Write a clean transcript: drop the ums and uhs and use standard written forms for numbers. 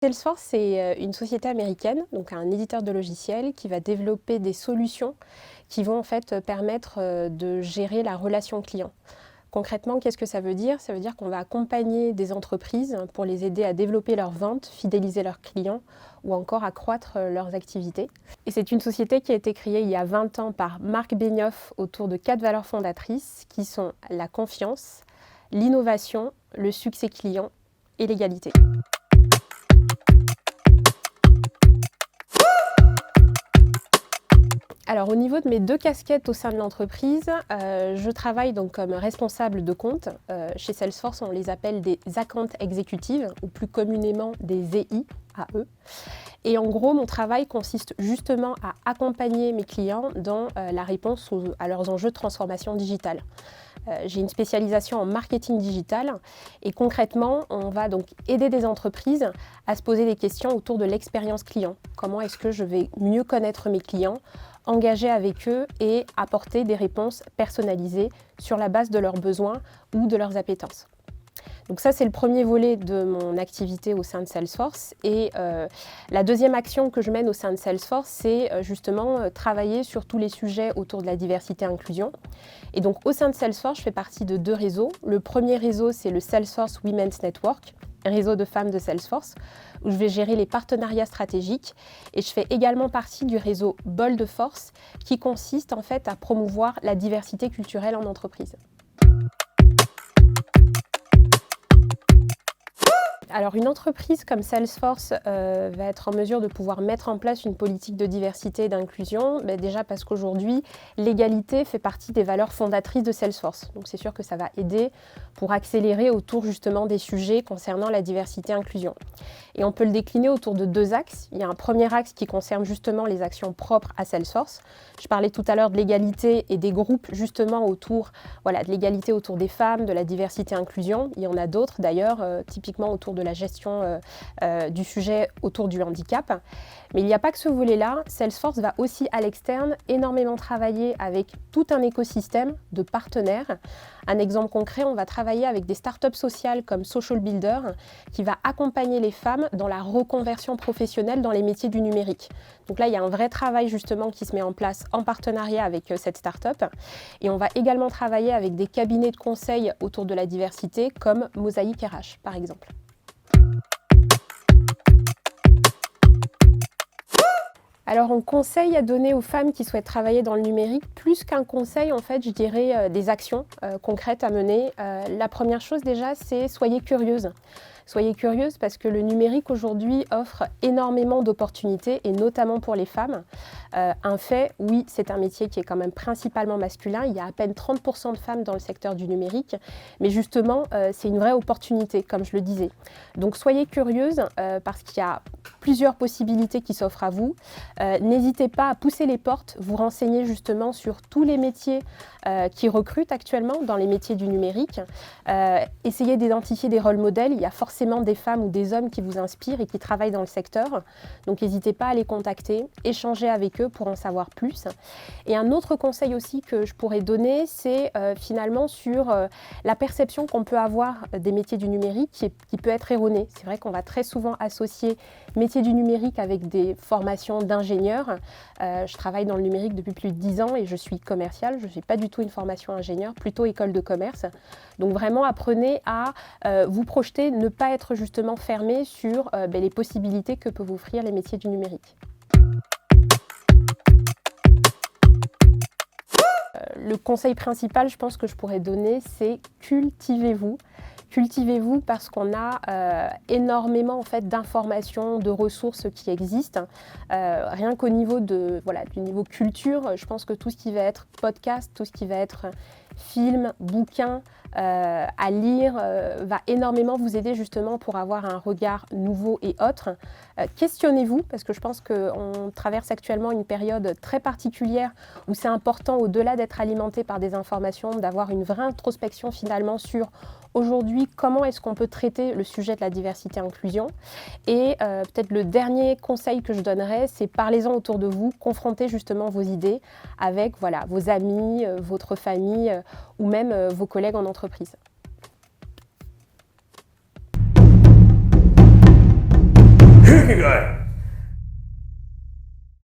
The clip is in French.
Salesforce, c'est une société américaine, donc un éditeur de logiciels qui va développer des solutions qui vont en fait permettre de gérer la relation client. Concrètement, qu'est-ce que ça veut dire? Ça veut dire qu'on va accompagner des entreprises pour les aider à développer leurs ventes, fidéliser leurs clients ou encore accroître leurs activités. Et c'est une société qui a été créée il y a 20 ans par Marc Benioff autour de 4 valeurs fondatrices qui sont la confiance, l'innovation, le succès client et l'égalité. Alors au niveau de mes 2 casquettes au sein de l'entreprise, je travaille donc comme responsable de compte. Chez Salesforce, on les appelle des account executives ou plus communément des EI, AE. Et en gros, mon travail consiste justement à accompagner mes clients dans la réponse à leurs enjeux de transformation digitale. J'ai une spécialisation en marketing digital et concrètement, on va donc aider des entreprises à se poser des questions autour de l'expérience client. Comment est-ce que je vais mieux connaître mes clients, engager avec eux et apporter des réponses personnalisées sur la base de leurs besoins ou de leurs appétences. Donc ça, c'est le premier volet de mon activité au sein de Salesforce. Et la deuxième action que je mène au sein de Salesforce, c'est justement travailler sur tous les sujets autour de la diversité et inclusion. Et donc au sein de Salesforce, je fais partie de 2 réseaux. Le premier réseau, c'est le Salesforce Women's Network, réseau de femmes de Salesforce, où je vais gérer les partenariats stratégiques. Et je fais également partie du réseau Bold Force, qui consiste en fait à promouvoir la diversité culturelle en entreprise. Alors une entreprise comme Salesforce va être en mesure de pouvoir mettre en place une politique de diversité et d'inclusion, déjà parce qu'aujourd'hui, l'égalité fait partie des valeurs fondatrices de Salesforce. Donc c'est sûr que ça va aider pour accélérer autour justement des sujets concernant la diversité et inclusion. Et on peut le décliner autour de 2 axes. Il y a un premier axe qui concerne justement les actions propres à Salesforce. Je parlais tout à l'heure de l'égalité et des groupes justement autour de l'égalité autour des femmes, de la diversité et inclusion. Il y en a d'autres d'ailleurs, typiquement autour de la gestion du sujet autour du handicap. Mais il n'y a pas que ce volet-là. Salesforce va aussi à l'externe énormément travailler avec tout un écosystème de partenaires. Un exemple concret, on va travailler avec des startups sociales comme Social Builder qui va accompagner les femmes dans la reconversion professionnelle dans les métiers du numérique. Donc là, il y a un vrai travail justement qui se met en place en partenariat avec cette startup. Et on va également travailler avec des cabinets de conseil autour de la diversité comme Mosaïque RH par exemple. Alors, un conseil à donner aux femmes qui souhaitent travailler dans le numérique, plus qu'un conseil, en fait, je dirais des actions concrètes à mener. La première chose déjà, c'est soyez curieuses. Soyez curieuses parce que le numérique aujourd'hui offre énormément d'opportunités et notamment pour les femmes. Un fait, oui, c'est un métier qui est quand même principalement masculin. Il y a à peine 30% de femmes dans le secteur du numérique, mais justement, c'est une vraie opportunité, comme je le disais. Donc soyez curieuses parce qu'il y a plusieurs possibilités qui s'offrent à vous. N'hésitez pas à pousser les portes, vous renseigner justement sur tous les métiers qui recrutent actuellement dans les métiers du numérique. Essayez d'identifier des rôles modèles. Il y a forcément des femmes ou des hommes qui vous inspirent et qui travaillent dans le secteur. Donc n'hésitez pas à les contacter, échanger avec eux pour en savoir plus. Et un autre conseil aussi que je pourrais donner, c'est finalement sur la perception qu'on peut avoir des métiers du numérique qui peut être erronée. C'est vrai qu'on va très souvent associer métiers du numérique avec des formations d'ingénieurs. Je travaille dans le numérique depuis plus de 10 ans et je suis commerciale. Je ne suis pas du tout une formation ingénieur, plutôt école de commerce. Donc vraiment apprenez à vous projeter, ne pas être justement fermé sur les possibilités que peuvent offrir les métiers du numérique. Le conseil principal, je pense que je pourrais donner, c'est cultivez-vous. Cultivez-vous parce qu'on a énormément en fait, d'informations, de ressources qui existent. Rien qu'au niveau du niveau culture, je pense que tout ce qui va être podcast, tout ce qui va être film, bouquin, à lire va énormément vous aider justement pour avoir un regard nouveau et autre. Questionnez-vous parce que je pense qu'on traverse actuellement une période très particulière où c'est important au-delà d'être alimenté par des informations, d'avoir une vraie introspection finalement sur aujourd'hui comment est-ce qu'on peut traiter le sujet de la diversité et inclusion. Et peut-être le dernier conseil que je donnerais, c'est parlez-en autour de vous, confrontez justement vos idées avec vos amis, votre famille ou même vos collègues en entreprise. 这个